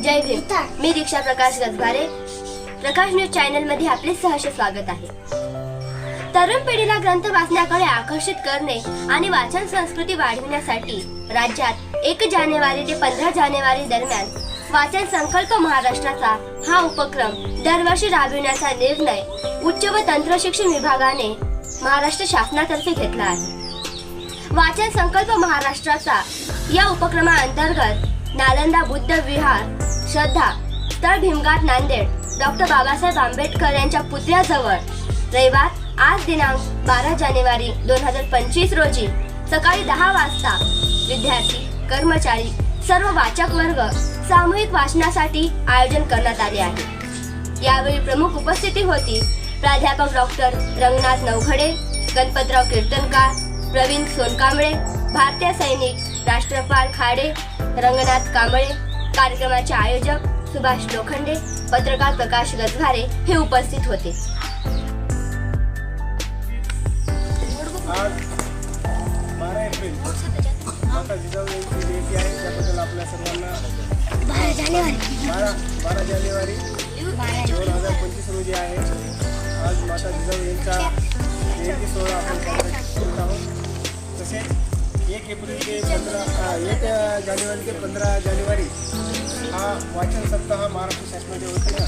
जय भीम. मी दीक्षा प्रकाश गजबारे. प्रकाश news channel मध्ये आपले सहर्ष स्वागत आहे. तरुण पिढीला ग्रंथ वाचण्याकडे आकर्षित करणे आणि वाचन संस्कृती वाढविण्यासाठी राज्यात 1 जानेवारी ते 15 जानेवारी दरम्यान वाचन संकल्प महाराष्ट्राचा हा उपक्रम दरवर्षी राबविण्याचा निर्णय उच्च व तंत्र शिक्षण विभागाने महाराष्ट्र शासनातर्फे घेतला आहे. वाचन संकल्प महाराष्ट्राचा या उपक्रमाअंतर्गत नालंदा बुद्ध विहार श्रद्धा स्थळ भीमघाट नांदेड डॉक्टर बाबासाहेब आंबेडकर यांच्या पुतळ्याजवळ रविवार आज दिनांक 12 जानेवारी 2025 रोजी सकाळी 10 वाजता विद्यार्थी, कर्मचारी, सर्व वाचक वर्ग सामूहिक वाचनासाठी आयोजन करण्यात आले आहे. यावेळी प्रमुख उपस्थिती होती प्राध्यापक डॉक्टर रंगनाथ नवघडे, गणपतराव कीर्तनकार, प्रवीण सोनकांबळे, भारतीय सैनिक राष्ट्रपाल खाडे, रंगनाथ कांबळे, कार्यक्रमाचे आयोजक सुभाष लोखंडे, पत्रकार प्रकाश गजभारे हे उपस्थित होते. आज 12 एप्रिल माता जिजाऊ यांची जयंती आहे. त्याबद्दल आपल्या सर्वांना 12 जानेवारी 2025 रोजी आहे. आज माता जिजाऊ यांचा जयंती सोहळा आपण करत आहोत. तसेच 1 जानेवारी ते 15 जानेवारी हा वाचन सप्ताह महाराष्ट्र शासनाच्या वतीनं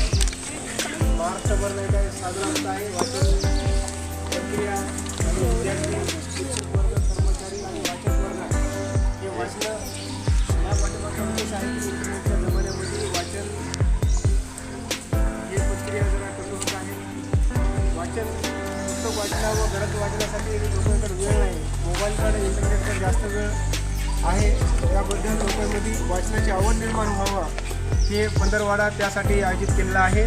महाराष्ट्रभर नाही काय साजरा होत आहे. वाचन प्रक्रिया आणि विद्यार्थी, शिक्षक वर्ग, कर्मचारी आणि वाचक वर्ग हे वाचणं या पाठिंबाचा उद्देश आहे की इंटरनेटच्या जमान्यामध्ये वाचन हे प्रक्रिया जरा कमी होत आहे. वाचन पुस्तक वाचणं व घरात वाचण्यासाठी लोकांकडे वेळ नाही, मोबाईलकडे इंटरनेटकडे जास्त वेळ आहे. याबद्दल लोकांमध्ये वाचनाची आवड निर्माण व्हावं हे पंधरवडा त्यासाठी आयोजित केलेला आहे.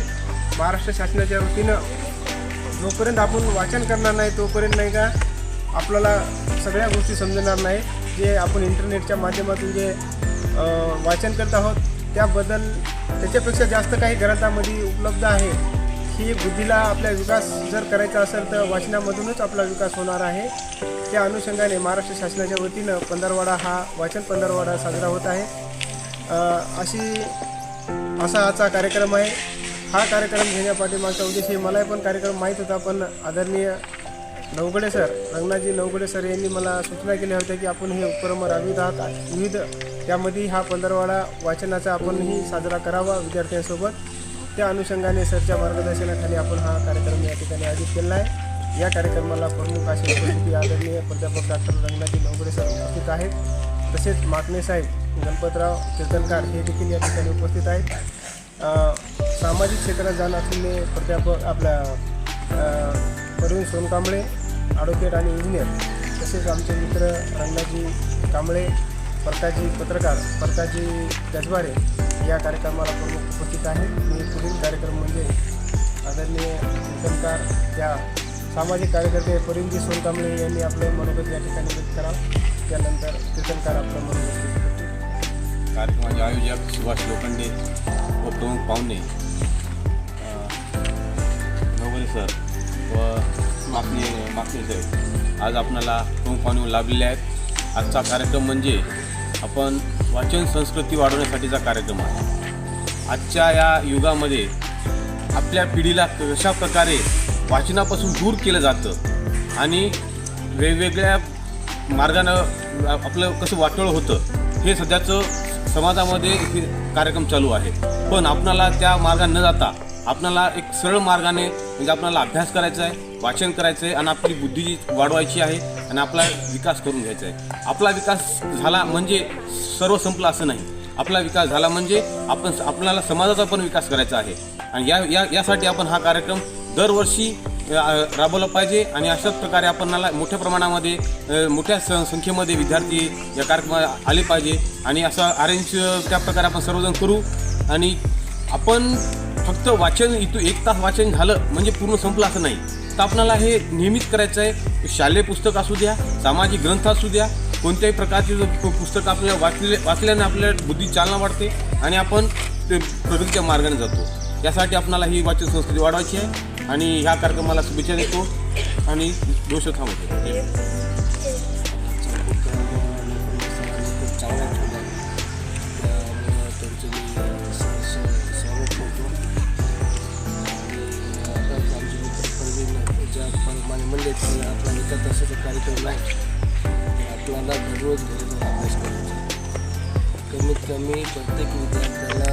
महाराष्ट्र शासनाच्या वतीनं जोपर्यंत आपण वाचन करणार नाही तोपर्यंत नाही का आपल्याला सगळ्या गोष्टी समजणार नाही. जे आपण इंटरनेटच्या माध्यमातून जे वाचन करत आहोत त्याबद्दल त्याच्यापेक्षा जास्त काही ग्रंथामध्ये उपलब्ध आहे. ही बुद्धीला आपला विकास जर करायचा असेल तर वाचनामधूनच आपला विकास होणार आहे. त्या अनुषंगाने महाराष्ट्र शासनाच्या वतीनं पंधरवडा हा वाचन पंधरवडा साजरा होत आहे. असा आजचा कार्यक्रम आहे. हा कार्यक्रम घेण्यापाठीमागचा उद्देश हे मला पण कार्यक्रम माहीत होता, पण आदरणीय नवघडे सर, रंगनाथजी नवघडे सर यांनी मला सूचना केल्या होत्या की आपण हे उपक्रम राबवित आहात विविध, त्यामध्ये हा पंधरवडा वाचनाचा आपणही साजरा करावा विद्यार्थ्यांसोबत. त्या अनुषंगाने सरच्या मार्गदर्शनाखाली आपण हा कार्यक्रम या ठिकाणी आयोजित केला आहे. या कार्यक्रमाला प्रमुख अशी उपस्थिती आदरणीय प्राध्यापक डॉक्टर रंगनाथजी नवघडे सर उपस्थित आहेत. तसेच माकणे साहेब, गणपतराव कीर्तनकार हे देखील या ठिकाणी उपस्थित आहेत. सामाजिक क्षेत्रात जाणं असलेले प्राध्यापक आपल्या प्रवीण सोनकांबळे ॲडव्होकेट आणि इंजिनियर, तसेच आमचे मित्र रंगनाथजी कांबळे, प्रकाशजी पत्रकार, प्रकाशजी गजबारे या कार्यक्रमाला प्रमुख उपस्थित आहेत. मी पुढील कार्यक्रम म्हणजे आदरणीय कीर्तनकार या सामाजिक कार्यकर्ते प्रवीणजी सोनकांबळे यांनी आपलं मनोगत या ठिकाणी व्यक्त करावं. त्यानंतर कीर्तनकार आपलं मनोगत व्यक्त करतील. कार्यक्रमाचे आयोजक सुभाष लोखंडे व प्रमुख पाहुणे नवघडे सर व माकणे साहेब आज आपणाला प्रमुख पाहुणे लाभलेले आहेत. आजचा कार्यक्रम म्हणजे आपण वाचन संस्कृती वाढवण्यासाठीचा कार्यक्रम आहे. आजच्या या युगामध्ये आपल्या पिढीला कशा प्रकारे वाचनापासून दूर केलं जातं आणि वेगवेगळ्या मार्गानं आपलं कसं वाटोळं होतं हे सध्याचं समाजामध्ये कार्यक्रम चालू आहे. पण आपणाला त्या मार्गाने न जाता आपणाला एक सरळ मार्गाने म्हणजे आपल्याला अभ्यास करायचा आहे, वाचन करायचं आहे आणि आपली बुद्धी वाढवायची आहे आणि आपला विकास करून घ्यायचा आहे. आपला विकास झाला म्हणजे सर्व संपलं असं नाही. आपला विकास झाला म्हणजे आपल्याला समाजाचा पण विकास करायचा आहे आणि यासाठी आपण हा कार्यक्रम दरवर्षी राबवला पाहिजे आणि अशाच प्रकारे आपणाला मोठ्या प्रमाणामध्ये मोठ्या संख्येमध्ये विद्यार्थी या कार्यक्रमात आले पाहिजे आणि असं अरेंज त्या प्रकारे आपण सर्वजण करू. आणि आपण फक्त वाचन इथं 1 तास वाचन झालं म्हणजे पूर्ण संपलं असं नाही. तर आपल्याला हे नेहमीच करायचं आहे. शालेय पुस्तक असू द्या, सामाजिक ग्रंथ असू द्या, कोणत्याही प्रकारचे पुस्तक आपल्याला वाचल्याने आपल्या बुद्धी चालना वाढते आणि आपण प्रगतीच्या मार्गाने जातो. यासाठी आपल्याला ही वाचन संस्कृती वाढवायची आहे आणि ह्या कार्यक्रमाला शुभेच्छा देतो आणि दोष थांबवतो. कार्यक्रम नाही. आपल्याला दररोज घरी जाऊन अभ्यास करायचा. कमीत कमी प्रत्येक विद्यार्थ्याला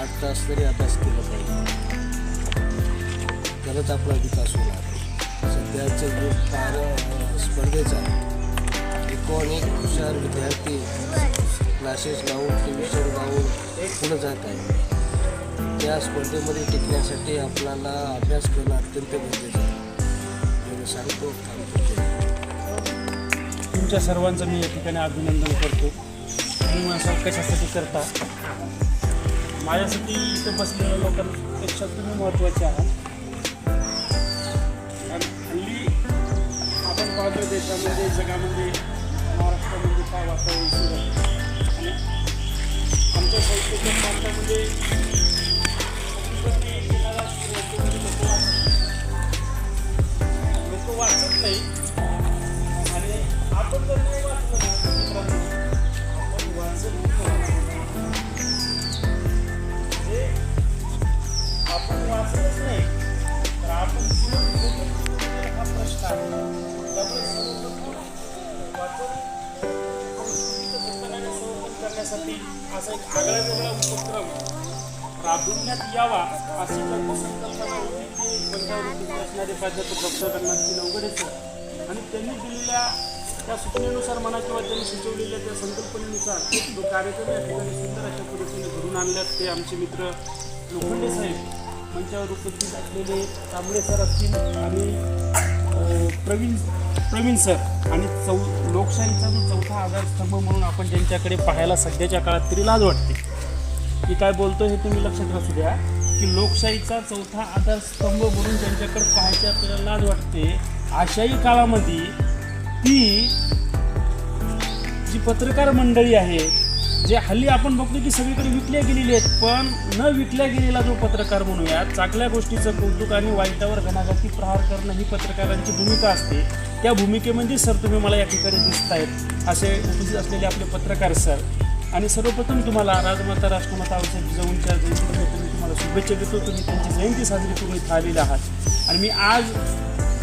8 तास तरी अभ्यास केला पाहिजे. तरच आपला विकास होणार. सध्याचं युग फार स्पर्धेचा एक हुशार विद्यार्थी क्लासेस लावून ट्युशन लावून पुढे जात आहे. त्या स्पर्धेमध्ये टिकण्यासाठी आपल्याला अभ्यास करणं अत्यंत गरजेचं आहे. मी सांगतो तुमच्या सर्वांचं मी या ठिकाणी अभिनंदन करतो. तुम्ही माझ्या कशासाठी करता. माझ्यासाठी इथं बसलेल्या लोकांपेक्षा तुम्ही महत्त्वाचे आहात. कारण हल्ली आपण पाहतो देशामध्ये जगामध्ये महाराष्ट्रामध्ये काय वातावरण सुरू आहे आणि आमच्या संस्थेच्या प्रांतामध्ये लोक वाचत नाही आणि आपण जर नाही वाचलं ना मित्रांनो, आपण म्हणजे आपण वाचलंच नाही तर आपण हा प्रश्न आहे. त्यामुळे सर्वप्रथम वाचन संवर्धन करण्यासाठी असा एक आगळा वेगळा उपक्रम राबविण्यात यावा अशी संकल्पना होती ती पंचायतीत असणारे प्राध्यापक डॉक्टर रंगनाथजी नवगडे सर आणि त्यांनी दिलेल्या त्या सूचनेनुसार म्हणा किंवा त्यांनी सुचवलेल्या त्या संकल्पनेनुसार जो कार्यक्रम या ठिकाणी सुंदर अशा पद्धतीने घडून आणल्यात ते आमचे मित्र लोखंडे साहेब मंचावर उपस्थित असलेले कांबळे सर असतील आणि प्रवीण सर आणि लोकशाहीचा जो चौथा आधारस्तंभ म्हणून आपण ज्यांच्याकडे पाहायला सध्याच्या काळात तरी लाज वाटते. मी काय बोलतो हे तुम्ही लक्षात असू द्या की लोकशाहीचा चौथा आधारस्तंभ म्हणून ज्यांच्याकडे पाहायची आपल्याला लाज वाटते अशाही काळामध्ये ती जी पत्रकार मंडळी आहे जे हल्ली आपण बघतो की सगळीकडे विकल्या गेलेली आहेत पण न विकल्या गेलेला जो पत्रकार म्हणूया चांगल्या गोष्टीचं कौतुक आणि वाईटावर घणाघाती प्रहार करणं ही पत्रकारांची भूमिका असते. त्या भूमिकेमध्ये सर तुम्ही मला या ठिकाणी दिसत आहेत असे उपस्थित असलेले आपले पत्रकार सर आणि सर्वप्रथम तुम्हाला राजमाता राष्ट्रमाता औषध जिजाऊंच्या जयंतीनिमित्त मी तुम्हाला शुभेच्छा देतो. तुम्ही त्यांची जयंती साजरी करून इथं आलेले आहात आणि मी आज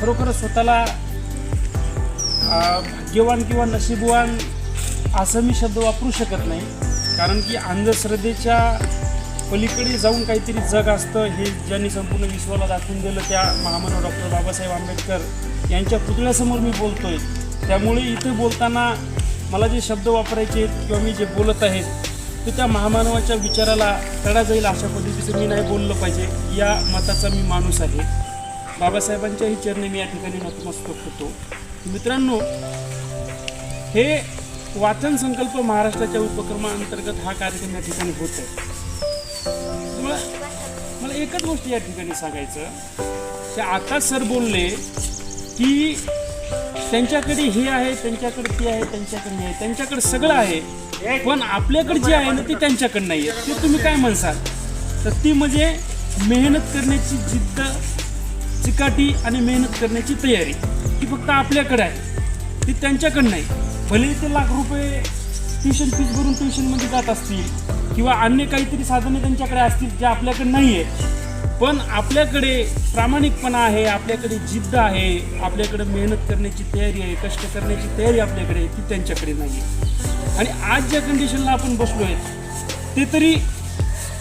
खरोखरच स्वतःला भाग्यवान किंवा नशीबवान असं मी शब्द वापरू शकत नाही कारण की अंधश्रद्धेच्या पलीकडे जाऊन काहीतरी जग असतं हे ज्यांनी संपूर्ण विश्वाला दाखवून दिलं त्या महामानव डॉक्टर बाबासाहेब आंबेडकर यांच्या पुतळ्यासमोर मी बोलतोय. त्यामुळे इथे बोलताना मला जे शब्द वापरायचे आहेत किंवा मी जे बोलत आहेत ते त्या महामानवाच्या विचाराला तडा जाईल अशा पद्धतीचं मी नाही बोललं पाहिजे या मताचा मी माणूस आहे. बाबासाहेबांच्याही चरणी मी या ठिकाणी नतमस्तक होतो. मित्रांनो हे वाचन संकल्प महाराष्ट्राच्या उपक्रमाअंतर्गत हा कार्यक्रम या ठिकाणी होत आहे. मला एकच गोष्ट या ठिकाणी सांगायचं की आता सर बोलले की त्यांच्याकडे हे आहे त्यांच्याकडे ते आहे त्यांच्याकडे हे आहे त्यांच्याकडे सगळं आहे पण आपल्याकडे जे आहे ना ते त्यांच्याकडे नाही आहे. ते तुम्ही काय म्हणसाल तर ती म्हणजे मेहनत करण्याची जिद्द चिकाटी आणि मेहनत करण्याची तयारी ती फक्त आपल्याकडे आहे ती त्यांच्याकडे नाही. भले ते लाख रुपये ट्युशन फीस भरून ट्युशनमध्ये जात असतील किंवा अन्य काहीतरी साधने त्यांच्याकडे असतील जे आपल्याकडे नाही आहे पण आपल्याकडे प्रामाणिकपणा आहे आपल्याकडे जिद्द आहे आपल्याकडे मेहनत करण्याची तयारी आहे कष्ट करण्याची तयारी आपल्याकडे आहे ती त्यांच्याकडे नाही आहे. आणि आज ज्या कंडिशनला आपण बसलो आहेत ते तरी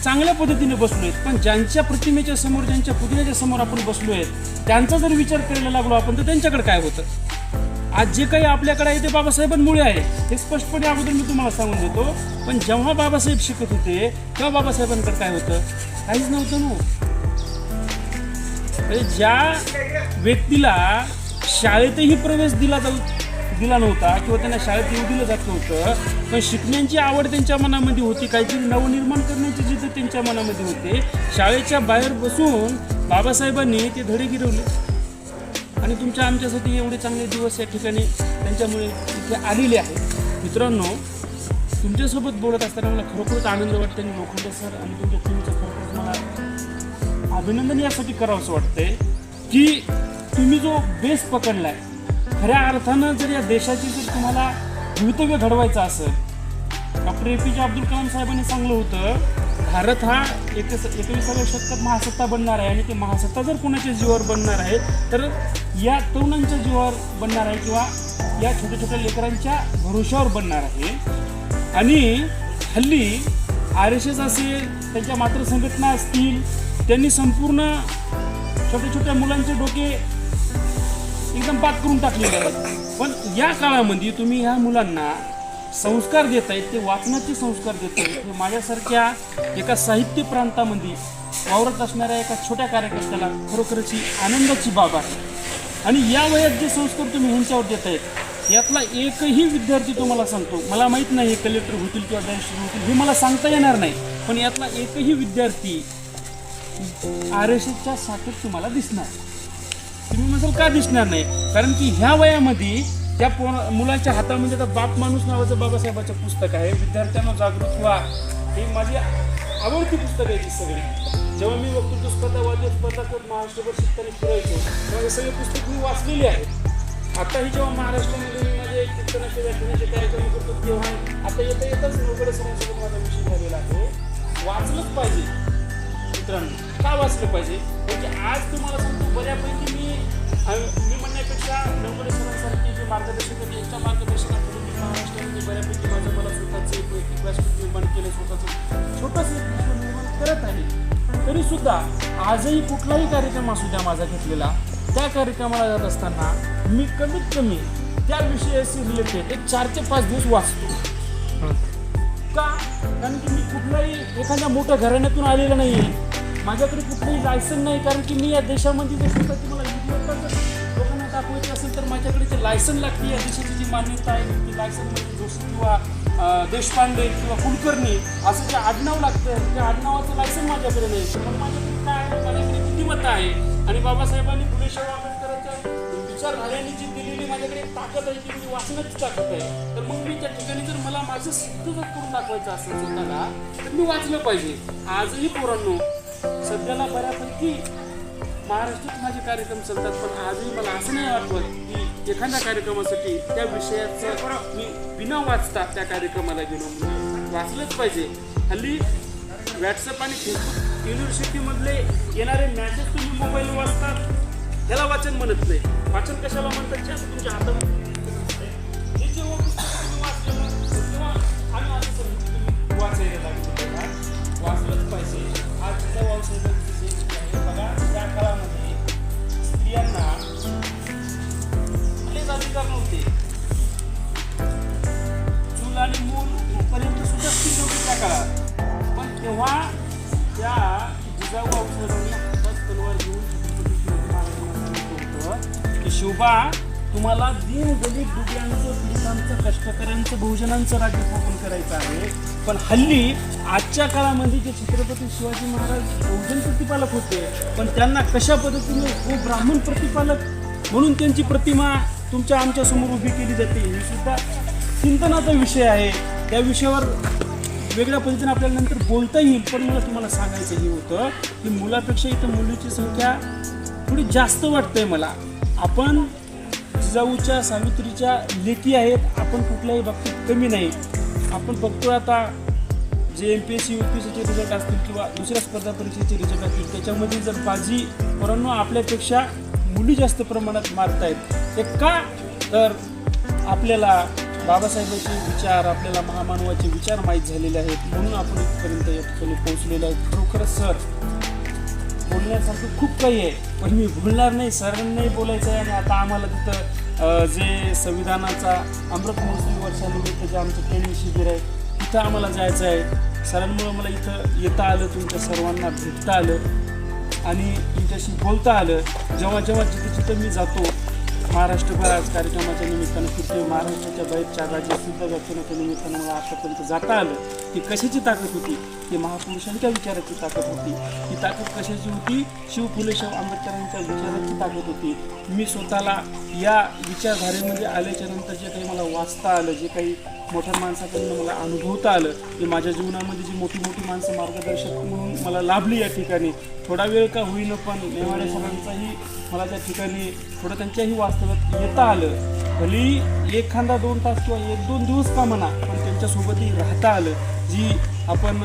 चांगल्या पद्धतीने बसलो आहेत पण ज्यांच्या प्रतिमेच्या समोर ज्यांच्या पुतळ्याच्या समोर आपण बसलो आहेत त्यांचा जर विचार करायला लागलो आपण तर त्यांच्याकडे काय होतं. आज जे काही आपल्याकडे आहे ते बाबासाहेबांमुळे आहे हे स्पष्टपणे अगोदर मी तुम्हाला सांगून देतो. पण जेव्हा बाबासाहेब शिकत होते तेव्हा बाबासाहेबांकडे काय होतं काहीच नव्हतं ना. ज्या व्यक्तीला शाळेतही प्रवेश दिला नव्हता किंवा त्यांना शाळेत येऊ दिलं जात नव्हतं पण शिकण्याची आवड त्यांच्या मनामध्ये होती काहीतरी नवनिर्माण करण्याची जिद्द त्यांच्या मनामध्ये होते शाळेच्या बाहेर बसून बाबासाहेबांनी ते धडे गिरवले आणि तुमच्या आमच्यासाठी एवढे चांगले दिवस या ठिकाणी त्यांच्यामुळे इथे आलेले आहेत. मित्रांनो तुमच्यासोबत बोलत असताना मला खरोखरच आनंद वाटतो आणि लोखंडे सर आणि तुमच्या टीमचं खरोखरच मला अभिनंदन यासाठी करावंसं वाटतंय की तुम्ही जो बेस पकडला आहे खऱ्या अर्थानं जर या देशाची जर तुम्हाला भवितव्य घडवायचं असेल डॉक्टर APJ अब्दुल कलाम साहेबांनी सांगलं होतं भारत हा 21व्या शतकात महासत्ता बनणार आहे आणि ते महासत्ता जर कोणाच्या जीवावर बनणार आहे तर या तरुणांच्या जीवावर बनणार आहे किंवा या छोट्या छोट्या लेकरांच्या भरोशावर बनणार आहे. आणि हल्ली RSS असेल, त्यांच्या मातृ संघटना असतील, त्यांनी संपूर्ण छोट्या छोट्या मुलांचे डोके एकदम बाद करून टाकलेले आहेत. पण या काळामध्ये तुम्ही ह्या मुलांना संस्कार देतायत, ते वाचनाचे संस्कार देतायत. हे माझ्यासारख्या एका साहित्य प्रांतामध्ये वावरत असणाऱ्या एका छोट्या कार्यकर्त्याला खरोखरच ही आनंदाची बाब आहे. आणि या वयात जे संस्कार तुम्ही ह्यांच्यावर देतायत, यातला एकही विद्यार्थी तुम्हाला सांगतो, मला माहीत नाही हे कलेक्टर होतील किंवा डायरेक्टर होतील हे मला सांगता येणार नाही, पण यातला एकही विद्यार्थी RSSच्या साखरेत तुम्हाला दिसणार. तुम्ही म्हणाल का दिसणार नाही? कारण की ह्या वयामध्ये त्या मुलाच्या हातामध्ये आता बाप माणूस नावाचं बाबासाहेबाचं पुस्तक आहे. विद्यार्थ्यांना जागृत व्हा, हे माझी आवडती पुस्तक आहे. ती सगळी जेव्हा मी वक्तृत्व स्पर्धा, वाद्य स्पर्धा करत महाराष्ट्रभर शिकताना फिरायचो तेव्हा हे सगळे पुस्तक मी वाचलेली आहेत. आताही जेव्हा महाराष्ट्रामध्ये मी माझे कीर्तनाचे व्याख्यानाचे कार्यक्रम करतो तेव्हा आता येताच नवगडे सरांसोबत माझा विषय झालेला आहे. वाचलंच पाहिजे मित्रांनो. का वाचलं पाहिजे? म्हणजे आज तुम्हाला सांगतो, बऱ्यापैकी मी म्हणण्यापेक्षा नवगडे सरांसारखे जे मार्गदर्शक आहेत यांच्या मार्गदर्शनाखाली मी महाराष्ट्रामध्ये बऱ्यापैकी मला स्वतःचं एक वैयक्तिक व्यासपीठ निर्माण केलं, स्वतःचं छोटंसं एक विश्व निर्माण करत आहे. तरी सुद्धा आजही कुठलाही कार्यक्रम असू द्या माझा घेतलेला, त्या कार्यक्रमाला जात असताना मी कमीत कमी त्या विषयाशी रिलेटेड एक 4 ते 5 दिवस वाचतो. का? कारण की मी कुठलाही एखाद्या मोठ्या घराण्यातून आलेलं नाही आहे, माझ्याकडे कुठलंही लायसन नाही. कारण की मी या देशामध्ये जर स्वतःची मला लोकांना दाखवायचं असेल तर माझ्याकडे ते लायसन लागते. या देशाची जी मान्यता आहे ती लायसन म्हणजे जोशी किंवा देशपांडे किंवा कुलकर्णी असं जे आडनाव लागतं, त्या आडनावाचं लायसन माझ्याकडे नाही. पण माझ्याकडे काय आहे? माझ्याकडे बुद्धिमत्ता आहे. आणि बाबासाहेबांनी फुले शाहू आंबेडकरांच्या विचारधारेने जी दिलेली माझ्याकडे एक ताकद आहे, ती म्हणजे वाचनाची ताकद आहे. तर मग मी त्या ठिकाणी जर मला माझं सिद्ध जर करून दाखवायचं असेल स्वतःला तर मी वाचलं पाहिजे. आजही पोरांनो सध्याला बऱ्यापैकी महाराष्ट्रात माझे कार्यक्रम चालतात, पण आजही मला असं नाही आठवत की एखाद्या कार्यक्रमासाठी त्या विषयाचं मी बिना वाचता त्या कार्यक्रमाला गेलो. वाचलंच पाहिजे. हल्ली व्हॉट्सअप आणि फेसबुक युनिव्हर्सिटीमधले येणारे मॅसेज तुम्ही मोबाईलवर वाचतात, ह्याला वाचन म्हणत नाही. वाचन कशाला म्हणतात? जे असं तुमच्या हातामध्ये हे जेव्हा पुस्तक तुम्ही वाचलं तेव्हा आम्ही असं समजतो तुम्ही वाचायला लागतो. वाचलंच पाहिजे. आज बघा, त्या काळामध्ये स्त्रियांना अनेक अधिकार नव्हते. चूल आणि मूल पर्यंत सुद्धा स्त्री नव्हती त्या काळात. पण तेव्हा त्या जिजाऊ साहेबांनी हातात तलवार घेऊन की शिवबा, तुम्हाला दीनदलित दुबळ्यांचं, पीडितांचं, कष्टकऱ्यांचं, बहुजनांचं राज्य स्थापन करायचं आहे. पण हल्ली आजच्या काळामध्ये जे छत्रपती शिवाजी महाराज बहुजन प्रतिपालक होते, पण त्यांना कशा पद्धतीने तो ब्राह्मण प्रतिपालक म्हणून त्यांची प्रतिमा तुमच्या आमच्या समोर उभी केली जाते, हे सुद्धा चिंतनाचा विषय आहे. त्या विषयावर वेगळ्या पद्धतीने आपल्याला नंतर बोलता येईल. पण मला तुम्हाला सांगायचं हे होतं की मुलापेक्षा इथं मुलीची संख्या थोडी जास्त वाटते मला. आपण जिजाऊच्या, सावित्रीच्या लेकी आहेत, आपण कुठल्याही बाबतीत कमी नाही. आपण बघतो आता जे MPSC UPSCचे रिझल्ट असतील किंवा दुसऱ्या स्पर्धा परीक्षेचे रिझल्ट असतील, त्याच्यामध्ये जर बाजी पोरांनो आपल्यापेक्षा मुली जास्त प्रमाणात मारत आहेत. ते का? तर आपल्याला बाबासाहेबांचे विचार, आपल्याला महामानवाचे विचार माहीत झालेले आहेत, म्हणून आपण इथपर्यंत या ठिकाणी पोहोचलेलो आहे. खरोखरच सर, बोलण्यासारखं खूप काही आहे, पण मी बोलणार नाही. सरांनाही बोलायचं आहे. आणि आता आम्हाला तिथं जे संविधानाचा अमृत महोत्सवी वर्षानिमित्त जे आमचं ट्रेनिंग शिबिर आहे तिथं आम्हाला जायचं आहे. सरांमुळं मला इथं येता आलं, तुमच्या सर्वांना भेटता आलं आणि तुमच्याशी बोलता आलं. जेव्हा जेव्हा जिथं मी जातो महाराष्ट्रभर, आज कार्यक्रमाच्या निमित्तानं फिरतो, महाराष्ट्राच्या बाहेरच्या राज्यातसुद्धा व्याख्यानाच्या निमित्तानं मला आतापर्यंत जाता आलं. ती कशाची ताकद होती? ती महापुरुषांच्या विचाराची ताकद होती. ती ताकद कशाची होती? फुले शाहू आंबेडकरांच्या विचाराची ताकद होती. मी स्वतःला या विचारधारेमध्ये आल्याच्या नंतर जे काही मला वाचता आलं, जे काही मोठ्या माणसाकडून मला अनुभवता आलं, ते माझ्या जीवनामध्ये जी मोठी मोठी माणसं मार्गदर्शक म्हणून मला लाभली या ठिकाणी. थोडा वेळ का होईना, पण नेवाडे सरांचाही मला त्या ठिकाणी थोडं त्यांच्याही वास्तव्यात येता आलं. भली एखादा 2 तास किंवा 1-2 दिवस का म्हणा, पण त्यांच्यासोबतही राहता आलं. जी आपण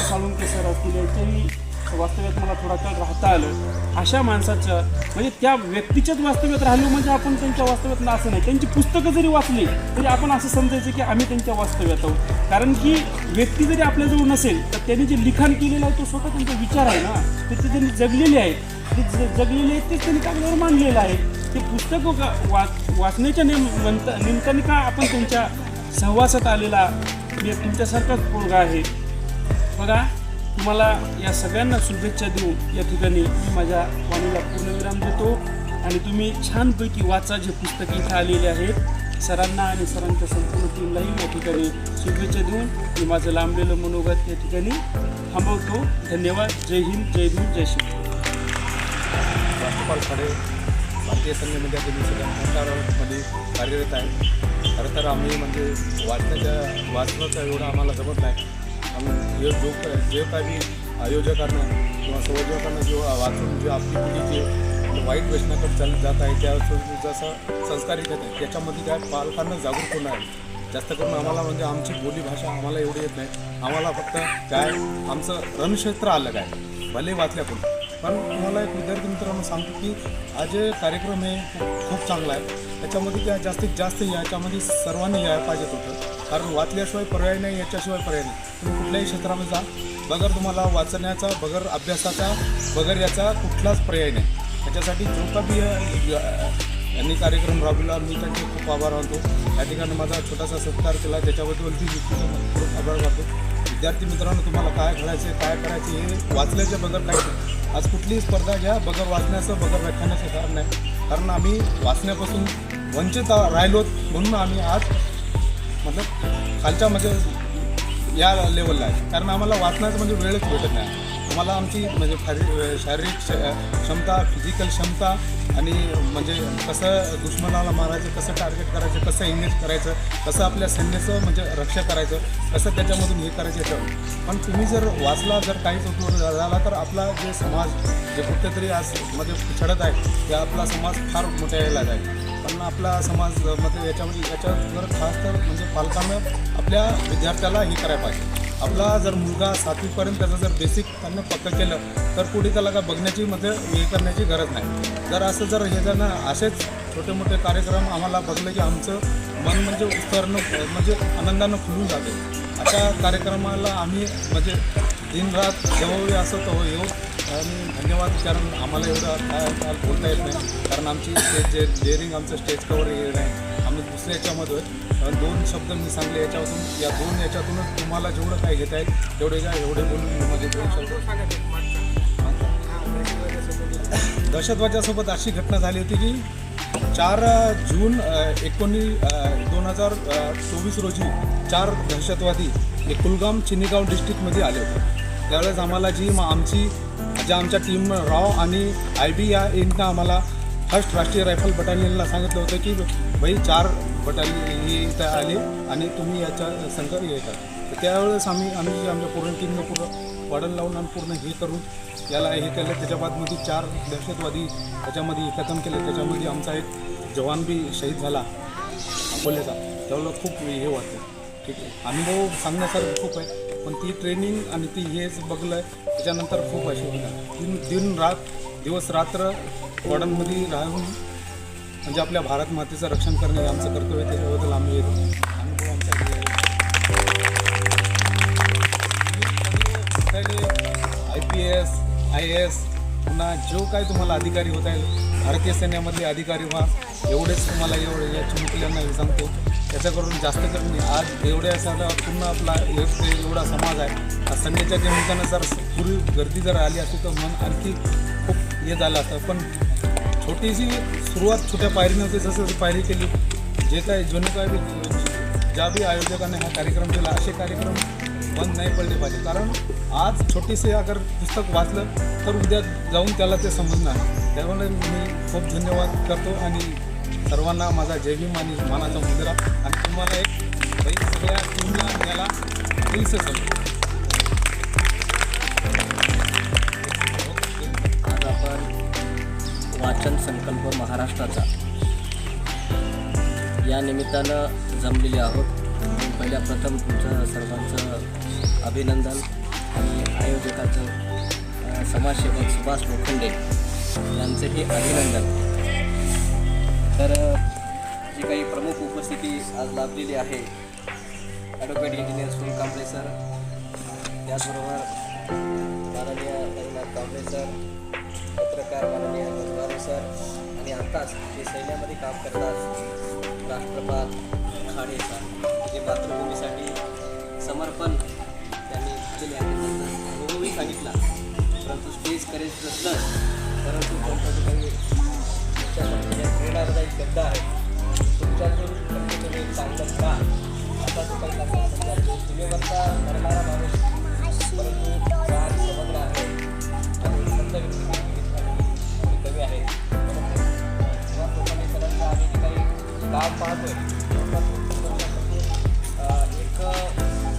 साळुंके सर असतील, यांच्याही वास्तव्यात मला थोडा काळ राहता आलं, अशा माणसाचं म्हणजे त्या व्यक्तीच्याच वास्तव्यात राहिलो म्हणजे आपण त्यांच्या वास्तव्यात ना असं नाही. त्यांची पुस्तकं जरी वाचली तरी आपण असं समजायचं की आम्ही त्यांच्या वास्तव्यात आहोत. कारण की व्यक्ती जरी आपल्याजवळ नसेल तर त्यांनी जे लिखाण केलेलं आहे तो स्वतः त्यांचा विचार आहे ना, ते त्यांनी जगलेले आहेत, ते जगलेले आहेत तेच त्यांनी कागदावर मांडलेलं आहे. ते पुस्तकं वाचण्याच्या निमित्ताने का आपण त्यांच्या सहवासात आलेला मी तुमच्यासारखाच पोरगा आहे. बघा, तुम्हाला या सगळ्यांना शुभेच्छा देऊन या ठिकाणी मी माझ्या वाणीला पूर्णविराम देतो आणि तुम्ही छानपैकी वाचा जे पुस्तक इथं आलेले आहेत. सरांना आणि सरांच्या संपूर्ण टीमलाही या ठिकाणी शुभेच्छा देऊन मी माझं लांबलेलं मनोगत या ठिकाणी थांबवतो. धन्यवाद. जय हिंद, जय भीम, जय शिवराय. राष्ट्रपाल खाडे भारतीय सैन्य मीडिया मध्ये कार्यरत आहे. खरं तर आम्ही म्हणजे वाचनाचं एवढं आम्हाला जमत नाही. आम्ही जे काही आयोजकांना किंवा संयोजकांना जो वाचून जे आपली पिढी जे वाईट व्यसनाकडे चालत जात आहे त्या जसं संस्कारित येत आहे त्याच्यामध्ये त्या पालकांना जागरूक होणं आहे. जास्त करून आम्हाला म्हणजे आमची बोलीभाषा आम्हाला एवढी येत नाही. आम्हाला फक्त काय आमचं रणक्षेत्र अलग आहे भले वाचल्याकडून. पण तुम्हाला एक विद्यार्थी मित्रांनो सांगतो की हा जे कार्यक्रम आहे खूप चांगला आहे. त्याच्यामध्ये त्या जास्तीत जास्त याच्यामध्ये सर्वांनी यायला पाहिजेत होतं. कारण वाचल्याशिवाय पर्याय नाही, याच्याशिवाय पर्याय नाही. तुम्ही कुठल्याही क्षेत्रामध्ये जा, बगर तुम्हाला वाचण्याचा, बगर अभ्यासाचा, बगर याचा कुठलाच पर्याय नाही. त्याच्यासाठी जो काही यांनी कार्यक्रम राबविला मी त्यांचे खूप आभार मानतो. या ठिकाणी माझा छोटासा सत्कार केला त्याच्याबद्दल मी खूप आभार मानतो. विद्यार्थी मित्रांनो, तुम्हाला काय घडायचं काय करायचे हे वाचल्याच्या बगर काहीच नाही. आज कुठलीही स्पर्धा घ्या बगर वाचण्याचं बगर व्याख्यानाचं कारण नाही. कारण आम्ही वाचण्यापासून वंचित राहिलोत म्हणून आम्ही आज मतलब खालच्या म्हणजे या लेवलला आहे. कारण आम्हाला वाचण्याचं म्हणजे वेळच भेटत नाही. आम्हाला आमची म्हणजे शारीरिक क्षमता, फिजिकल क्षमता आणि म्हणजे कसं दुश्मनाला मारायचं, कसं टार्गेट करायचं, कसं एंगेज करायचं, कसं आपल्या सैन्याचं म्हणजे रक्षा करायचं, कसं त्याच्यामधून हे करायचं याच्यावर. पण तुम्ही जर वाचला, जर काहीच उपयोग झाला तर आपला जे समाज जे कुठेतरी आज म्हणजे पिछडत आहे ते आपला समाज फार मोठ्या यायला जाईल. पण आपला समाज म्हणजे याच्यावर जर खास तर म्हणजे पालकांना आपल्या विद्यार्थ्याला हे करायला पाहिजे. आपला जर मुलगा 7वीपर्यंत त्याचं जर बेसिक त्यांना पक्कं केलं तर पुढे त्याला काय बघण्याची म्हणजे हे करण्याची गरज नाही. जर असं जर हे जर असेच छोटे मोठे कार्यक्रम आम्हाला बघलं की आमचं मन म्हणजे उत्साहानं म्हणजे आनंदानं फुलून जाते. अशा कार्यक्रमाला आम्ही म्हणजे दिनरात जेव्हा असं तो येऊ आणि धन्यवाद. कारण आम्हाला एवढं काय बोलता येत नाही. कारण आमची स्टेज डेअरिंग आमचं स्टेज कवर हे नाही. आम्ही दुसऱ्या याच्यामध्ये 2 शब्द मी सांगले याच्यातून या 2 याच्यातूनच तुम्हाला जेवढं काय घेता येईल तेवढे काय एवढे बोलून म्हणजे 2 शब्द. दहशतवाद्यासोबत अशी घटना झाली होती की 4 जून 2024 रोजी 4 दहशतवादी हे कुलगाम चिनीगाव डिस्ट्रिक्टमध्ये आले होते. त्यावेळेस आम्हाला आमच्या टीम राव आणि IB या यांना आम्हाला 1st राष्ट्रीय रायफल बटालियनला सांगितलं होतं की भाई 4 बटालियन इथं आले आणि तुम्ही याच्या संघ हे करा. तर त्यावेळेस आम्ही आमच्या पूर्ण टीमनं पूर्ण वॉर्डन लावून आणि पूर्ण हे करून याला हे केलं. त्याच्या बादमध्ये 4 दहशतवादी त्याच्यामध्ये खतम केले. त्याच्यामध्ये आमचा एक जवान बी शहीद झाला अकोल्याचा. त्यावेळेला खूप हे वाटतं. ठीक आहे, अनुभव सांगण्यासारखं खूप आहे. पण ती ट्रेनिंग आणि ती हेच बघलं आहे त्याच्यानंतर खूप अशी होतं. दिवस रात्र वॉर्डनमध्ये राहून म्हणजे आपल्या भारत मातेचं रक्षण करणे हे आमचं कर्तव्य. त्याच्याबद्दल आम्ही अनुभव आमचा IPS IAS पुन्हा जो काही तुम्हाला अधिकारी होता येईल भारतीय सैन्यामधले अधिकारी व्हा. एवढेच तुम्हाला या चिमुकल्यांना हे सांगतो. त्याच्याकडून जास्त करून आज एवढ्या सारा पूर्ण आपला एवढा समाज आहे. सैन्याच्या निमित्तानं जर पूर्वी गर्दी जर आली असती तर मन आणखी खूप हे झालं असतं. पण छोटीशी सुरुवात छोट्या पायरीनं ते जसं पायरी केली जे काय जुने काय ज्या बी आयोजकांनी हा कार्यक्रम केला असे कार्यक्रम बंद नाही पडले पाहिजे. कारण आज छोटीसे अगर पुस्तक वाचलं तर उद्या जाऊन त्याला ते समजणार. त्यामुळे मी खूप धन्यवाद करतो आणि सर्वांना माझा जय भीम आणि मानाचा मुजरा. आणि तुम्हाला एक सगळ्या टीमला याला दिलसे समजतो. आज आपण वाचन संकल्प महाराष्ट्राचा या निमित्तानं जमलेले आहोत. पहिल्या प्रथम तुमचं सर्वांचं अभिनंदन आणि आयोजकाचं समाजसेवक सुभाष लोखंडे यांचंही अभिनंदन. तर जी काही प्रमुख उपस्थिती आज लाभलेली आहे advocate engineer Sunil Kamble sir, त्याचबरोबर माननीय रघुनाथ कांबळे सर, पत्रकार माननीय गंगारे सर, आणि आत्ताच जे सैन्यामध्ये काम करतात राष्ट्रपाल खाडे सर, जे मातृभूमीसाठी समर्पण त्यांनी केले आहे. त्यांचा अनुभवही सांगितला, परंतु स्टेज करेज नसतं, परंतु त्यांचं काही तुमच्या प्रेरणादायी शब्द आहे तुमच्यातून तुम्ही चांगलं का असा जो काही लागला समजा सिनेवरचा करणारा माणूस, परंतु फार समग्र आहे आणि संत व्यक्ती कमी आहे. जेव्हा लोकांनी सरांचं आम्ही जे काही काम पाहतोय एक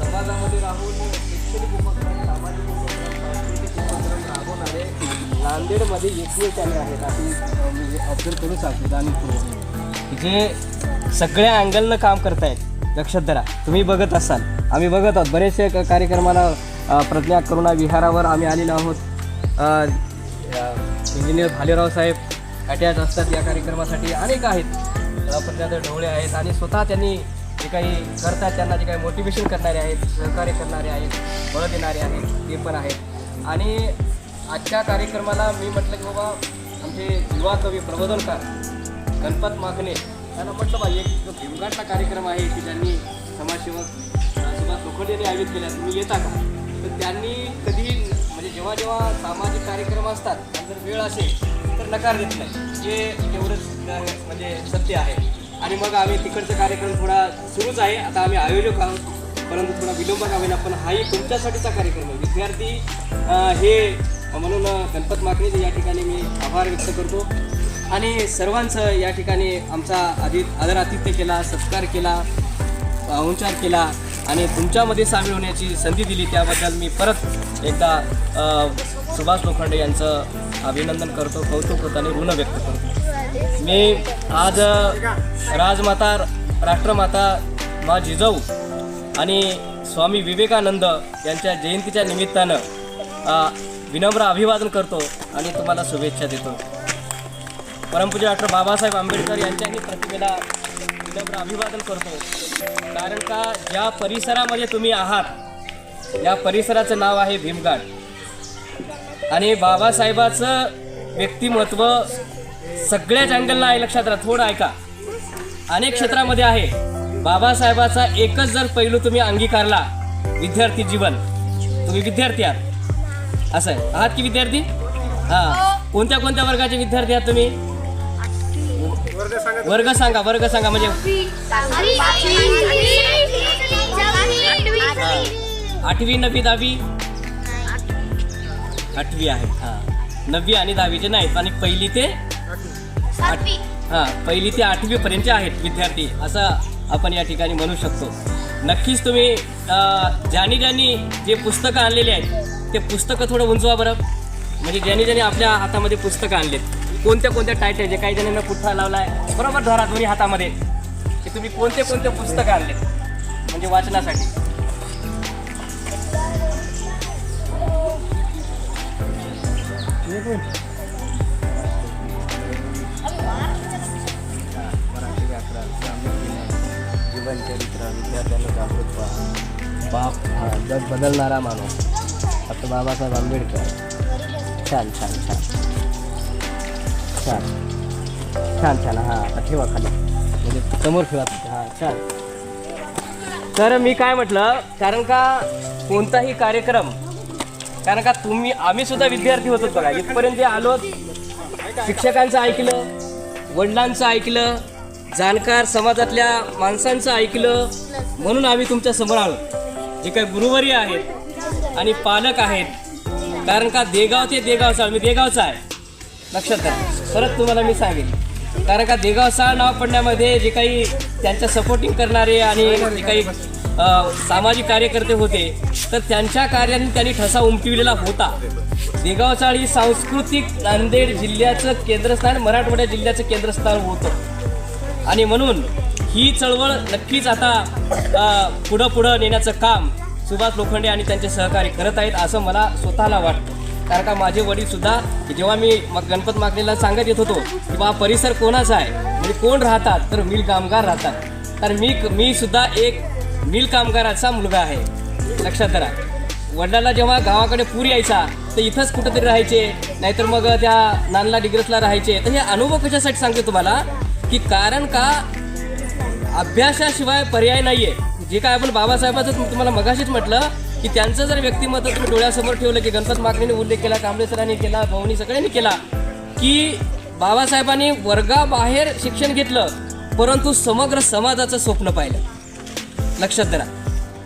समाजामध्ये राहून शैक्षणिक उपक्रम, सामाजिक उपक्रम, सांस्कृतिक उपक्रम राबवणारे नांदेडमध्ये एकमेव त्याने आहेत अशी म्हणजे ऑब्झर्व करू शकतो. आणि जे सगळ्या अँगलनं काम करतायत. लक्षात धरा, तुम्ही बघत असाल, आम्ही बघत आहोत बरेचसे कार्यक्रमाला प्रज्ञा करुणा विहारावर आम्ही आलेलो आहोत. इंजिनियर भालेराव साहेब अटॅच असतात या कार्यक्रमासाठी, अनेक आहेत, प्रज्ञाधर ढवळे आहेत, आणि स्वतः त्यांनी जे काही करतात त्यांना जे काही मोटिवेशन करणारे आहेत, सहकार्य करणारे आहेत, बळ देणारे आहेत, ते पण आहेत. आणि आजच्या कार्यक्रमाला मी म्हटलं की बाबा आमचे युवा कवी प्रबोधनकार गणपत मागणे त्यांना म्हटलं बा एक जो भीमघाटचा कार्यक्रम आहे की ज्यांनी समाजसेवक सुभाष लोखंडे यांनी आयोजित केला, तुम्ही येता का? तर त्यांनी कधी म्हणजे जेव्हा जेव्हा सामाजिक कार्यक्रम असतात आणि जर वेळ असेल तर नकार देत नाही, जे एवढंच म्हणजे सत्य आहे. आणि मग आम्ही तिकडचा कार्यक्रम थोडा सुरूच आहे, आता आम्ही आयोजक आहोत, परंतु थोडा विलंब का होईना, पण हाही तुमच्यासाठीचा कार्यक्रम आहे. विद्यार्थी हे म्हणून गणपत मागणीचे या ठिकाणी मी आभार व्यक्त करतो. आणि सर्वांचं या ठिकाणी आमचा आदरातिथ्य केला, सत्कार केला, पाहुणचार केला आणि तुमच्यामध्ये सामील होण्याची संधी दिली, त्याबद्दल मी परत एकदा सुभाष लोखंडे यांचं अभिनंदन करतो, कौतुक होतं आणि ऋण व्यक्त करतो. मी आज राजमाता राष्ट्रमाता मा जिजाऊ आणि स्वामी विवेकानंद यांच्या जयंतीच्या निमित्तानं विनम्र अभिवादन करतो आणि तुम्हाला शुभेच्छा देतो. परमपूज्य डॉक्टर बाबासाहेब आंबेडकर यांच्याही प्रतिमेला विनम्र अभिवादन करतो. कारण का ज्या परिसरामध्ये तुम्ही आहात या परिसराचं नाव आहे भीमघाट, आणि बाबासाहेबाचं व्यक्तिमत्व सगळ्याच अँगलला आहे. लक्षात राहा, थोडं ऐका, अनेक क्षेत्रामध्ये आहे. बाबासाहेबाचा एकच जर पैलू तुम्ही अंगीकारला, विद्यार्थी जीवन, तुम्ही विद्यार्थी आहात, असं आहे, आहात की विद्यार्थी? हां, कोणत्या कोणत्या वर्गाचे विद्यार्थी आहात तुम्ही? वर्ग सांगा, वर्ग सांगा. म्हणजे 8वी 9वी 10वी 8वी आहे. हां, 9वी आणि 10वीचे नाहीत, आणि पहिली ते 8वी पर्यंतचे आहेत विद्यार्थी, असं आपण या ठिकाणी म्हणू शकतो. नक्कीच तुम्ही ज्यांनी जे पुस्तकं आणलेली आहेत ते पुस्तकं थोडं उंचवा बरं. म्हणजे ज्यांनी आपल्या हातामध्ये पुस्तकं आणलेत, कोणत्या कोणत्या टायटल, जे काही जणांना पुठ्ठा लावला आहे बरोबर धरा दोन्ही हातामध्ये, की तुम्ही कोणते कोणते पुस्तकं आणलेत म्हणजे वाचनासाठी. मराठी व्याकरण, जीवनचरित्र, विद्यार्थ्यांना जागृत व्हा, जग बदलणारा माणूस डॉक्टर बाबासाहेब आंबेडकर. छान छान छान छान छान छान. हां, आता ठेवा खाली, म्हणजे समोर ठेवा. हां, छान. तर मी काय म्हटलं, कारण का कोणताही कार्यक्रम, कारण का आम्ही सुद्धा विद्यार्थी होतो बघा, इथपर्यंत आलो, शिक्षकांचं ऐकलं, वडिलांचं ऐकलं, जाणकार समाजातल्या माणसांचं ऐकलं, म्हणून आम्ही तुमच्या समोर आलो. जे काही गुरुवर्य आहेत आणि पालक आहेत, कारण का देगाव ते देगावचा, मी देगावचा आहे, लक्षात घ्या. परत तुम्हाला मी सांगेन, कारण का देगावचा नाव पडण्यामध्ये जे काही त्यांच्या सपोर्टिंग करणारे आणि जे काही सामाजिक कार्यकर्ते होते, तर त्यांच्या कार्याने त्यांनी ठसा उमटविलेला होता. देगावचाळ ही सांस्कृतिक नांदेड जिल्ह्याचं केंद्रस्थान, मराठवाड्या जिल्ह्याचं केंद्रस्थान होतं, आणि म्हणून ही चळवळ नक्कीच आता पुढं नेण्याचं काम सुभाष लोखंडे आणि त्यांचे सहकारी करत आहेत, असं मला स्वतःला वाटतं. कारण का माझे वडील सुद्धा जेव्हा मी गणपत मागणीला सांगत येत होतो की बा परिसर कोणाचा आहे म्हणजे कोण राहतात तर मिल कामगार राहतात. तर मी सुद्धा एक मिल कामगाराचा मुलगा आहे. लक्षात धरा. वडिलांना जेव्हा गावाकडे पूर यायचा तर इथंच कुठंतरी राहायचे, नाहीतर मग त्या नानला डिग्रसला राहायचे. तर हे अनुभव कशासाठी सांगते तुम्हाला की कारण का अभ्यासाशिवाय पर्याय नाही आहे. जे काय आपण बाबासाहेबांचं तुम्हाला मगाशीच म्हटलं की त्यांचं जर व्यक्तिमत्व तुम्ही डोळ्यासमोर ठेवलं की गणपत मागणीने उल्लेख केला, कांबळे सरांनी केला, भाऊनी सगळ्यांनी केला की बाबासाहेबांनी वर्गाबाहेर शिक्षण घेतलं परंतु समग्र समाजाचं स्वप्न पाहिलं. लक्षात धरा.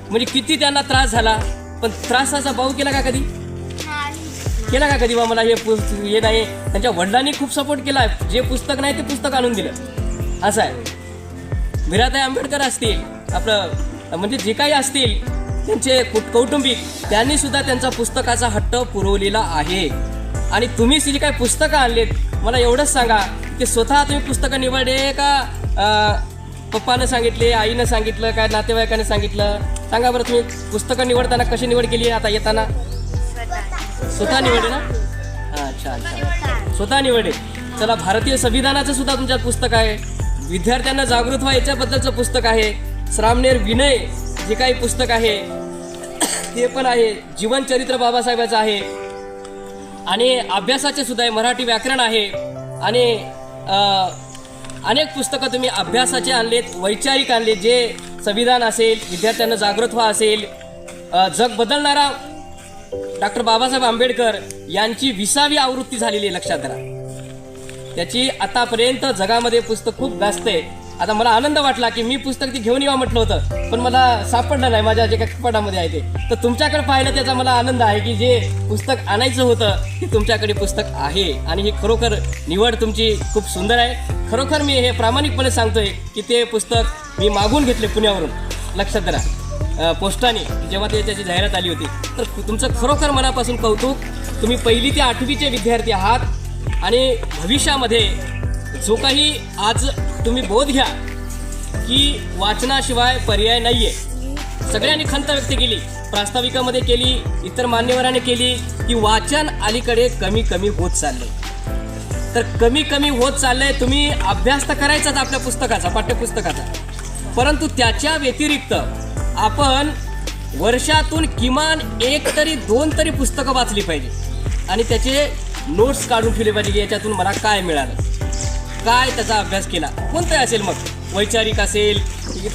म्हणजे किती त्यांना त्रास झाला पण त्रासाचा भाऊ केला का कधी? केला का कधी? बा मला हे नाही. त्यांच्या वडिलांनी खूप सपोर्ट केला. जे पुस्तक नाही ते पुस्तक आणून दिलं. असं आहे. भिराताई आंबेडकर असतील, आपलं म्हणजे जे काही असतील त्यांचे कौटुंबिक, त्यांनी सुद्धा त्यांचा पुस्तकाचा हट्ट पुरवलेला आहे. आणि तुम्ही जी काही पुस्तकं आणलेत मला एवढंच सांगा की स्वतः तुम्ही पुस्तकं निवडले का पप्पानं सांगितले, आईनं सांगितलं, काय नातेवाईकाने सांगितलं? सांगा बरं. तुम्ही पुस्तकं निवडताना कशी निवड केली? आता येताना स्वतः निवडले ना? अच्छा अच्छा, स्वतः निवडले. चला, भारतीय संविधानाचं सुद्धा तुमच्यात पुस्तक आहे. विद्यार्थ्यांना जागृत व्हा याच्याबद्दलचं पुस्तक आहे. श्रामणेर विनय जे काही पुस्तक आहे ते पण आहे. जीवनचरित्र बाबासाहेबाचं आहे. आणि अभ्यासाचे सुद्धा आहे. मराठी व्याकरण आहे. आणि अनेक पुस्तकं तुम्ही अभ्यासाचे आणलेत, वैचारिक आणले. जे संविधान असेल, विद्यार्थ्यांना जागृत व्हा असेल, जग बदलणारा डॉक्टर बाबासाहेब आंबेडकर यांची 20वी आवृत्ती झालेली आहे. लक्षात धरा. त्याची आतापर्यंत जगामध्ये पुस्तक खूप गाजते. आता मला आनंद वाटला की मी पुस्तक ती घेऊन यावं म्हटलं होतं पण मला सापडलं नाही माझ्या जे काही कपाटामध्ये आहे ते. तर तुमच्याकडे पाहिलं त्याचा मला आनंद आहे की जे पुस्तक आणायचं होतं ते तुमच्याकडे पुस्तक आहे. आणि ही खरोखर निवड तुमची खूप सुंदर आहे. खरोखर मी हे प्रामाणिकपणे सांगतोय की ते पुस्तक मी मागून घेतले पुण्यावरून. लक्षात धरा. पोस्टाने जेव्हा त्याची जाहिरात आली होती. तर तुमचं खरोखर मनापासून कौतुक. तुम्ही 1ली ते 8वीचे विद्यार्थी आहात आणि भविष्यामध्ये जो काही आज तुम्ही बोध घ्या की वाचनाशिवाय पर्याय नाही आहे. सगळ्यांनी खंत व्यक्त केली, प्रास्ताविकामध्ये केली, इतर मान्यवरांनी केली की वाचन अलीकडे कमी कमी होत चाललंय. तर कमी कमी होत चाललंय. तुम्ही अभ्यास तर करायचाच आपल्या पुस्तकाचा, पाठ्यपुस्तकाचा, परंतु त्याच्या व्यतिरिक्त आपण वर्षातून किमान 1 तरी 2 तरी पुस्तकं वाचली पाहिजे आणि त्याचे नोट्स काढून ठेवले पाहिजे की याच्यातून मला काय मिळालं, काय त्याचा अभ्यास केला. कोणतंही असेल, मग वैचारिक असेल,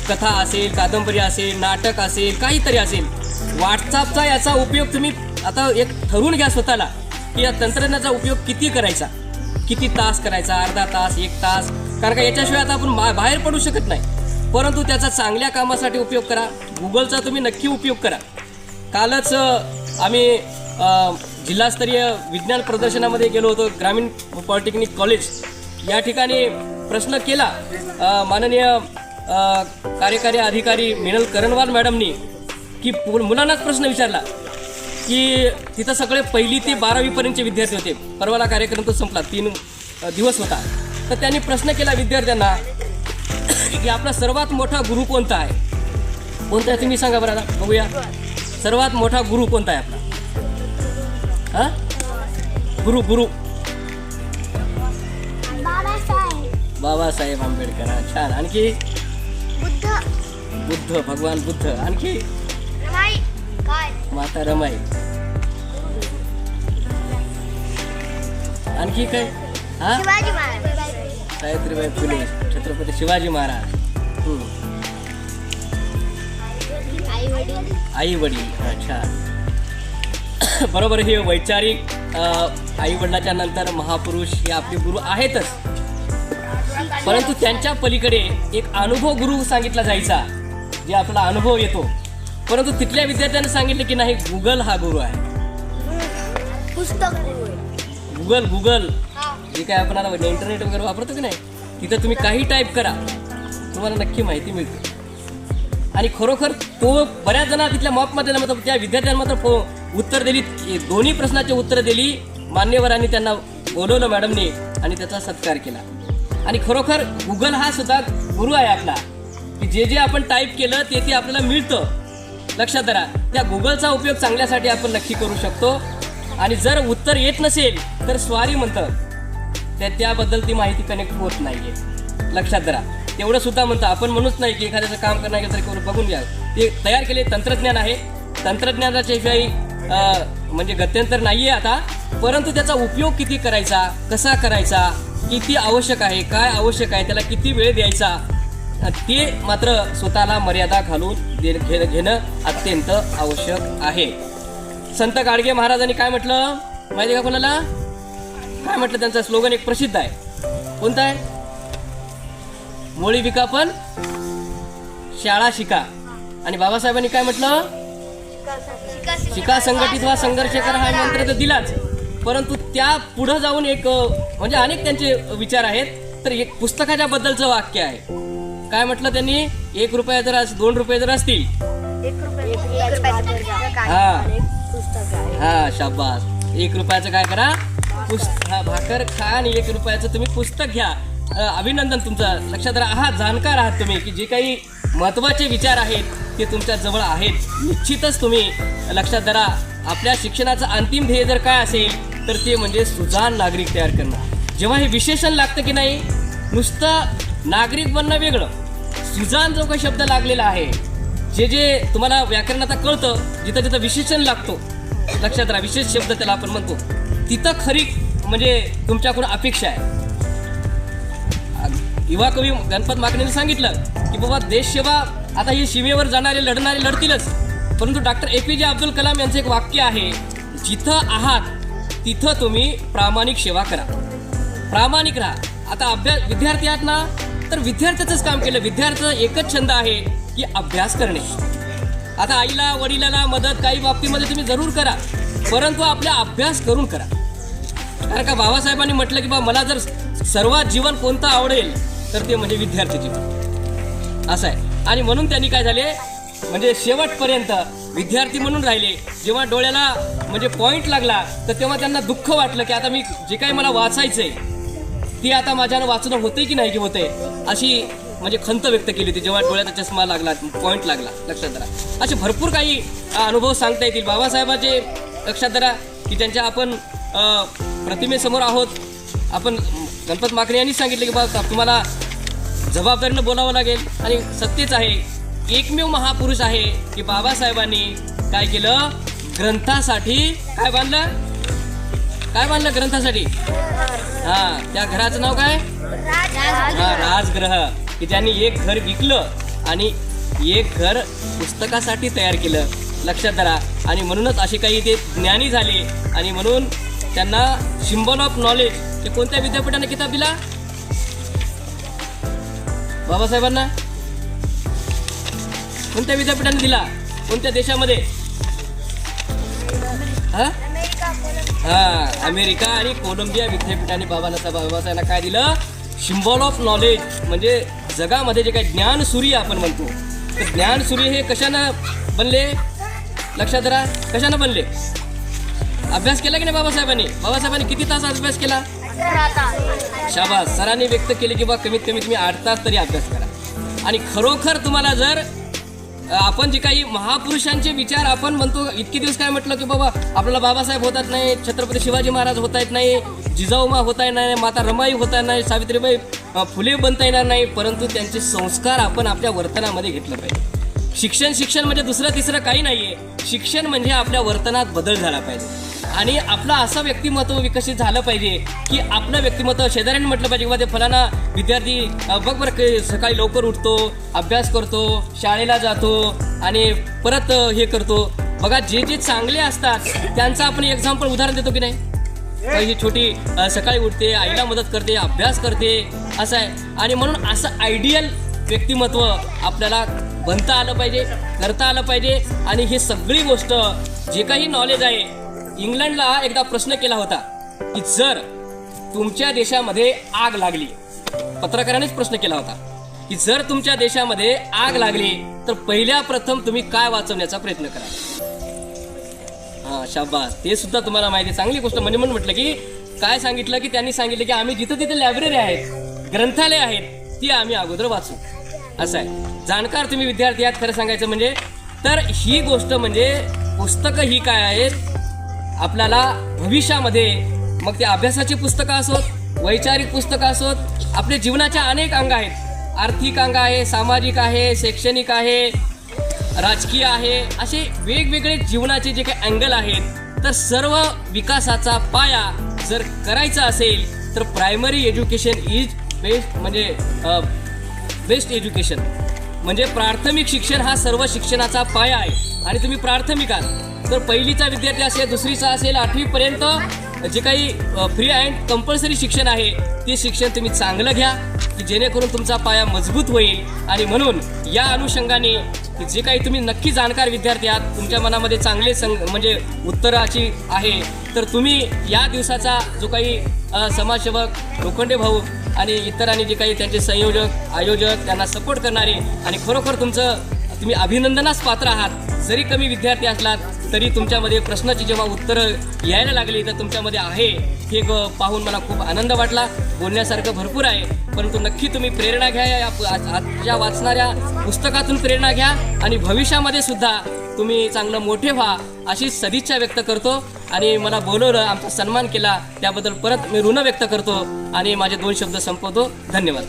कथा असेल, कादंबरी असेल, नाटक असेल, काहीतरी असेल. व्हॉट्सअपचा याचा उपयोग तुम्ही आता एक ठरवून घ्या स्वतःला की या तंत्रज्ञानाचा उपयोग किती करायचा, किती तास करायचा, अर्धा तास, 1 तास. कारण का याच्याशिवाय आता आपण बाहेर पडू शकत नाही. परंतु त्याचा चांगल्या कामासाठी उपयोग करा. गुगलचा तुम्ही नक्की उपयोग करा. कालच आम्ही जिल्हास्तरीय विज्ञान प्रदर्शनामध्ये गेलो होतो. ग्रामीण पॉलिटेक्निक कॉलेज या ठिकाणी प्रश्न केला माननीय कार्यकारी अधिकारी मिनल करणवाल मॅडमनी की मुलांनाच प्रश्न विचारला की तिथं सगळे 1ली ते 12वीपर्यंतचे विद्यार्थी होते. परवाला कार्यक्रम तो संपला, 3 दिवस होता. तर त्यांनी प्रश्न केला विद्यार्थ्यांना की आपला सर्वात मोठा गुरु कोणता आहे? कोणता आहे तुम्ही सांगा बरं, बघूया. सर्वात मोठा गुरु कोणता आहे आपला? हा, गुरु बाबासाहेब आंबेडकर. छान. आणखी बुद्ध, भगवान बुद्ध. आणखी माता रमाई. आणखी काय? हा, सावित्रीबाई फुले, छत्रपती शिवाजी महाराज, आई वडील. अच्छा, बरोबर. हे वैचारिक आई वडिलाच्या नंतर महापुरुष हे आपले गुरु आहेतच, परंतु त्यांच्या पलीकडे एक अनुभव गुरु सांगितला जायचा, जे आपला अनुभव येतो. परंतु तिथल्या विद्यार्थ्यांनी सांगितले की नाही, गुगल हा गुरु आहे. गुगल जे काय आपण आता इंटरनेट वगैरे वापरतो की नाही, तिथं तुम्ही काही टाईप करा, तुम्हाला नक्की माहिती मिळते. आणि खरोखर तो बऱ्याच जण तिथल्या मॉपमध्ये मतलब त्या विद्यार्थ्यांना मात्र उत्तर दिली, दोन्ही प्रश्नाचे उत्तरं दिली. मान्यवरांनी त्यांना बोलवलं मॅडमनी आणि त्याचा सत्कार केला. आणि खरोखर गुगल हा सुद्धा गुरु आहे आपला, की जे जे आपण टाईप केलं ते आपल्याला मिळतं. लक्षात धरा. त्या गुगलचा उपयोग चांगल्यासाठी आपण नक्की करू शकतो. आणि जर उत्तर येत नसेल तर स्वारी म्हणतं, त्याबद्दल ती माहिती कनेक्ट होत नाहीये. लक्षात धरा. तेवढं सुद्धा म्हणतं. आपण म्हणूच नाही की एखाद्याचं काम करणार गेलं तरी कोण बघून घ्या. ते तयार केले तंत्रज्ञान आहे. तंत्रज्ञानाच्या शिवाय म्हणजे गत्यंतर नाहीये आता. परंतु त्याचा उपयोग किती करायचा, कसा करायचा, किती आवश्यक आहे, काय आवश्यक आहे, त्याला किती वेळ द्यायचा, ते मात्र स्वतःला मर्यादा घालून घेणं अत्यंत आवश्यक आहे. संत गाडगे महाराजांनी काय म्हटलं माहिती का कोणाला? काय म्हटलं? त्यांचा स्लोगन एक प्रसिद्ध आहे. कोणता आहे? मोळी विका पण शाळा शिका. आणि बाबासाहेबांनी काय म्हटलं? शिका, संघटित व्हा, संघर्ष करा. हा मंत्र तर दिलाच, परंतु त्या पुढे जाऊन एक म्हणजे अनेक त्यांचे विचार आहेत. तर एक पुस्तकाच्या बद्दलचं वाक्य आहे. काय म्हटलं त्यांनी? 1 रुपया जर 2 रुपये जर असतील, हा शाबास, 1 रुपयाचं काय करा? भाकर खा आणि 1 रुपयाचं तुम्ही पुस्तक घ्या. अभिनंदन तुमचं. लक्षात आहात, जाणकार आहात तुम्ही की जे काही महत्वाचे विचार आहेत ते तुमच्या जवळ आहेत. निश्चितच तुम्ही लक्षात धरा. आपल्या शिक्षणाचं अंतिम ध्येय जर काय असेल तर ते म्हणजे सुजाण नागरिक तयार करणं. जेव्हा हे विशेषण लागतं की नाही, नुसतं नागरिक बनणं वेगळं, सुजाण जो काही शब्द लागलेला आहे, जे तुम्हाला व्याकरण आता कळतं, जिथं जिथं विशेषण लागतो, लक्षात राहा, विशेष शब्द त्याला आपण म्हणतो, तिथं खरी म्हणजे तुमच्याकडून अपेक्षा आहे. युवा कवी गणपत माकणेंनी सांगितलं की बाबा देशसेवा, आता हे सीमेवर जाणारे लढणारे लढतीलच, परंतु डॉक्टर APJ अब्दुल कलाम यांचं एक वाक्य आहे, जिथं आहात तिथं तुम्ही प्रामाणिक सेवा करा, प्रामाणिक राहा. आता विद्यार्थी आहात ना, तर विद्यार्थ्याचंच काम केलं. विद्यार्थ्याचा एकच छंद आहे की अभ्यास करणे. आता आईला वडिलांना मदत काही बाबतीमध्ये तुम्ही जरूर करा, परंतु आपला अभ्यास करून करा. कारण का बाबासाहेबांनी म्हटलं की मला जर सर्वात जीवन कोणतं आवडेल तर ते म्हणजे विद्यार्थी जीवन असं आहे. आणि म्हणून त्यांनी काय झाले म्हणजे शेवटपर्यंत विद्यार्थी म्हणून राहिले. जेव्हा डोळ्याला म्हणजे पॉईंट लागला तर तेव्हा त्यांना दुःख वाटलं की आता मी जे काही मला वाचायचंय ते आता माझ्यानं वाचणं होतंय की नाही की होतंय, अशी म्हणजे खंत व्यक्त केली होती जेव्हा डोळ्याचा चष्मा लागला, पॉईंट लागला. लक्षात धरा, असे भरपूर काही अनुभव सांगता येतील बाबासाहेबांचे. लक्षात धरा की त्यांच्या आपण प्रतिमेसमोर आहोत. आपण गणपत माकणे यांनी सांगितलं की बाबा तुम्हाला जबाबदारीनं बोलावं लागेल. आणि सत्यच आहे, एकमेव महापुरुष आहे की बाबासाहेबांनी काय केलं, ग्रंथासाठी काय बांधलं ग्रंथासाठी. हा, त्या घराचं नाव काय? राजगृह. की ज्यांनी एक घर विकलं आणि एक घर पुस्तकासाठी तयार केलं. लक्षात धरा. आणि म्हणूनच असे काही ते ज्ञानी झाले. आणि म्हणून त्यांना सिम्बॉल ऑफ नॉलेज हे कोणत्या विद्यापीठाने किताब दिला बाबासाहेबांना? कोणत्या विद्यापीठाने दिला? कोणत्या देशामध्ये? अमेरिका आणि कोलंबिया विद्यापीठाने बाबासाहेबांना काय दिलं? Symbol of knowledge. म्हणजे जगामध्ये जे काही ज्ञानसूर्य आपण म्हणतो, तर ज्ञानसूर्य हे कशानं बनले? लक्षात धरा, कशानं बनले? अभ्यास केला की नाही बाबासाहेबांनी किती तास अभ्यास केला? शाबास. सरांनी व्यक्त केले की बा कमीत कमी तुम्ही 8 तास तरी अभ्यास करा. आणि खरोखर तुम्हाला जर आपण जे काही महापुरुषांचे विचार आपण म्हणतो, इतके दिवस काय म्हटलं की बाबा आपल्याला बाबासाहेब होतात नाही, छत्रपती शिवाजी महाराज होता येत नाही, जिजाऊमा होता येणार नाही, माता रमाई होता नाही, सावित्रीबाई फुले बनता येणार नाही, परंतु त्यांचे संस्कार आपण आपल्या वर्तनामध्ये घेतलं पाहिजे. शिक्षण म्हणजे दुसरं तिसरं काही नाहीये. शिक्षण म्हणजे आपल्या वर्तनात बदल झाला पाहिजे आणि आपलं असं व्यक्तिमत्व विकसित झालं पाहिजे की आपलं व्यक्तिमत्व शेजाऱ्यांनी म्हटलं पाहिजे किंवा ते फलाना विद्यार्थी बघ बरं सकाळी लवकर उठतो, अभ्यास करतो, शाळेला जातो आणि परत हे करतो. बघा जे चांगले असतात त्यांचं आपण एक्झाम्पल उदाहरण देतो की नाही? ही छोटी सकाळी उठते, आईला मदत करते, अभ्यास करते, असं आहे. आणि म्हणून असं आयडियल व्यक्तिमत्व आपल्याला बनता आलं पाहिजे, करता आलं पाहिजे. आणि ही सगळी गोष्ट जे काही नॉलेज आहे, इंग्लंडला एकदा प्रश्न केला होता की जर तुमच्या देशामध्ये आग लागली, पत्रकारानेच प्रश्न केला होता की जर तुमच्या देशामध्ये आग लागली तर पहिल्या प्रथम तुम्ही काय वाचवण्याचा प्रयत्न करा. हा, शाबास. ते सुद्धा तुम्हाला माहिती आहे, चांगली गोष्ट. म्हणून म्हटलं की काय सांगितलं की त्यांनी सांगितलं की आम्ही जिथं तिथे लायब्ररी आहेत, ग्रंथालय आहेत, ती आम्ही अगोदर वाचू. असं आहे. जाणकार तुम्ही विद्यार्थी आहात खरं सांगायचं म्हणजे. तर ही गोष्ट म्हणजे पुस्तकं ही काय आहेत, आपल्याला भविष्यामध्ये मग ते अभ्यासाची पुस्तकं असोत, वैचारिक पुस्तकं असोत, आपल्या जीवनाच्या अनेक अंग आहेत, आर्थिक अंग आहे, सामाजिक आहे, शैक्षणिक आहे, राजकीय आहे, असे वेगवेगळे जीवनाचे जे काही अँगल आहेत, तर सर्व विकासाचा पाया जर करायचा असेल तर प्रायमरी एज्युकेशन इज बेस्ट, म्हणजे बेस्ट एज्युकेशन, म्हणजे प्राथमिक शिक्षण हा सर्व शिक्षणाचा पाया आहे. आणि तुम्ही प्राथमिक आहात तर पहिलीचा विद्यार्थी असेल, दुसरीचा असेल, 8वीपर्यंत जे काही फ्री अँड कंपल्सरी शिक्षण आहे ते शिक्षण तुम्ही चांगलं घ्या, की जेणेकरून तुमचा पाया मजबूत होईल. आणि म्हणून या अनुषंगाने जे काही तुम्ही नक्की जाणकार विद्यार्थी आहात, तुमच्या मनामध्ये चांगले म्हणजे उत्तराची आहे, तर तुम्ही या दिवसाचा जो काही समाजसेवक लोखंडे भाऊ आणि इतरांनी जे काही त्यांचे संयोजक, आयोजक, त्यांना सपोर्ट करणारे, आणि खरोखर तुम्ही अभिनंदनास पात्र आहात. जरी कमी विद्यार्थी असलात तरी तुमच्यामध्ये प्रश्नाची जेव्हा उत्तरं यायला लागली तर तुमच्यामध्ये आहे हे पाहून मला खूप आनंद वाटला. बोलण्यासारखं भरपूर आहे, परंतु नक्की तुम्ही प्रेरणा घ्या, या आजच्या वाचणाऱ्या पुस्तकातून प्रेरणा घ्या आणि भविष्यामध्ये सुद्धा तुम्ही चांगलं मोठे व्हा अशी सदिच्छा व्यक्त करतो. आणि मला बोलवलं, आमचा सन्मान केला त्याबद्दल परत मी ऋण व्यक्त करतो आणि माझे 2 शब्द संपवतो. धन्यवाद.